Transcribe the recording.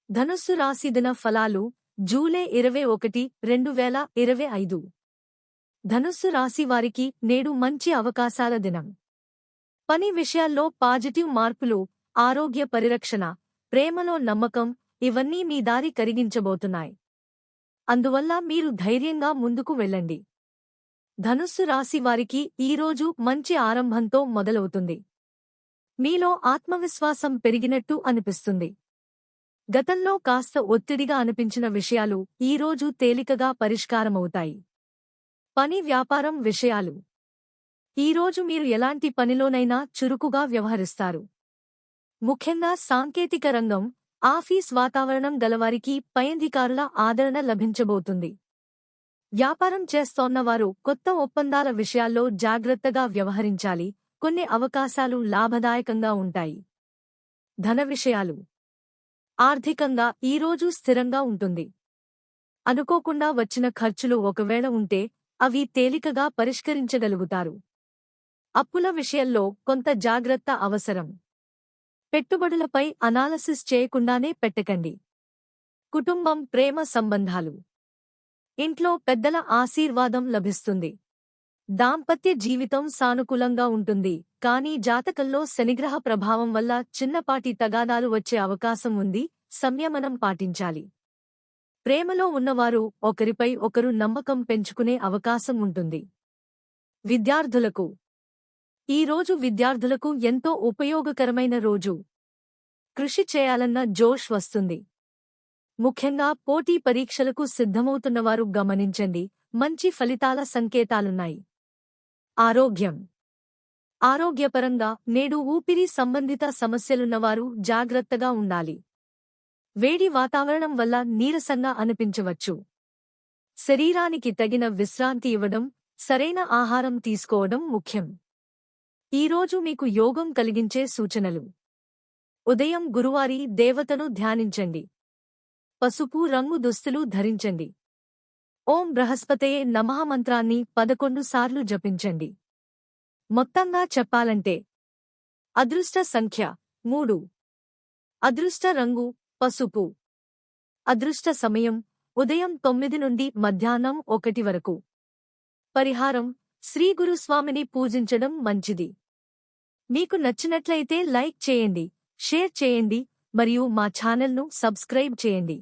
ధనుస్సు రాశి దిన ఫలాలు జూలై 21, 2025. ధనుస్సు రాశి వారికి నేడు మంచి అవకాశాల దినం. పని విషయాల్లో పాజిటివ్ మార్పులు, ఆరోగ్య పరిరక్షణ, ప్రేమలో నమ్మకం ఇవన్నీ మీ దారి కరిగించబోతున్నాయి. అందువల్ల మీరు ధైర్యంగా ముందుకు వెళ్ళండి. ధనుస్సు రాశి వారికి ఈరోజు మంచి ఆరంభంతో మొదలవుతుంది. మీలో ఆత్మవిశ్వాసం పెరిగినట్టు అనిపిస్తుంది. గతంలో కాస్త ఒత్తిడిగా అనిపించిన విషయాలు ఈరోజు తేలికగా పరిష్కారమవుతాయి. పని వ్యాపారం విషయాలు ఈరోజు మీరు ఎలాంటి పనిలోనైనా చురుకుగా వ్యవహరిస్తారు. ముఖ్యంగా సాంకేతిక రంగం, ఆఫీస్ వాతావరణం గలవారికి పై అధికారుల ఆదరణ లభించబోతుంది. వ్యాపారం చేస్తోన్నవారు కొత్త ఒప్పందాల విషయాల్లో జాగ్రత్తగా వ్యవహరించాలి. కొన్ని అవకాశాలు లాభదాయకంగా ఉంటాయి. ధన విషయాలు ఆర్థికంగా ఈరోజు స్థిరంగా ఉంటుంది. అనుకోకుండా వచ్చిన ఖర్చులు ఒకవేళ ఉంటే అవి తేలికగా పరిష్కరించగలుగుతారు. అప్పుల విషయంలో కొంత జాగ్రత్త అవసరం. పెట్టుబడులపై అనాలసిస్ చేయకుండానే పెట్టకండి. కుటుంబం, ప్రేమ సంబంధాలు ఇంట్లో పెద్దల ఆశీర్వాదం లభిస్తుంది. దాంపత్య జీవితం సానుకూలంగా ఉంటుంది, కానీ జాతకంలో శనిగ్రహ ప్రభావం వల్ల చిన్నపాటి తగాదాలు వచ్చే అవకాశం ఉంది. సంయమనం పాటించాలి. ప్రేమలో ఉన్నవారు ఒకరిపై ఒకరు నమ్మకం పెంచుకునే అవకాశం ఉంటుంది. విద్యార్థులకు ఈరోజు విద్యార్థులకు ఎంతో ఉపయోగకరమైన రోజు. కృషి చేయాలన్న జోష్ వస్తుంది. ముఖ్యంగా పోటీ పరీక్షలకు సిద్ధమవుతున్నవారు గమనించండి, మంచి ఫలితాల సంకేతాలున్నాయి. ఆరోగ్యపరంగా నేడు ఊపిరి సంబంధిత సమస్యలున్నవారు జాగ్రత్తగా ఉండాలి. వేడి వాతావరణం వల్ల నీరసంగా అనిపించవచ్చు. శరీరానికి తగిన విశ్రాంతి ఇవ్వడం, సరైన ఆహారం తీసుకోవడం ముఖ్యం. ఈరోజు మీకు యోగం కలిగించే సూచనలు. ఉదయం గురువారి దేవతను ధ్యానించండి. పసుపు రంగు దుస్తులు ధరించండి. ఓం బృహస్పతయే నమః మంత్రాన్ని 11 సార్లు జపించండి. మొత్తంగా చెప్పాలంటే అదృష్ట సంఖ్య 3, అదృష్ట రంగు పసుపు, అదృష్ట సమయం ఉదయం 9 నుండి మధ్యాహ్నం 1 వరకు. పరిహారం: శ్రీ గురుస్వామిని పూజించడం మంచిది. మీకు నచ్చినట్లయితే లైక్ చేయండి, షేర్ చేయండి మరియు మా ఛానల్ను సబ్స్క్రైబ్ చేయండి.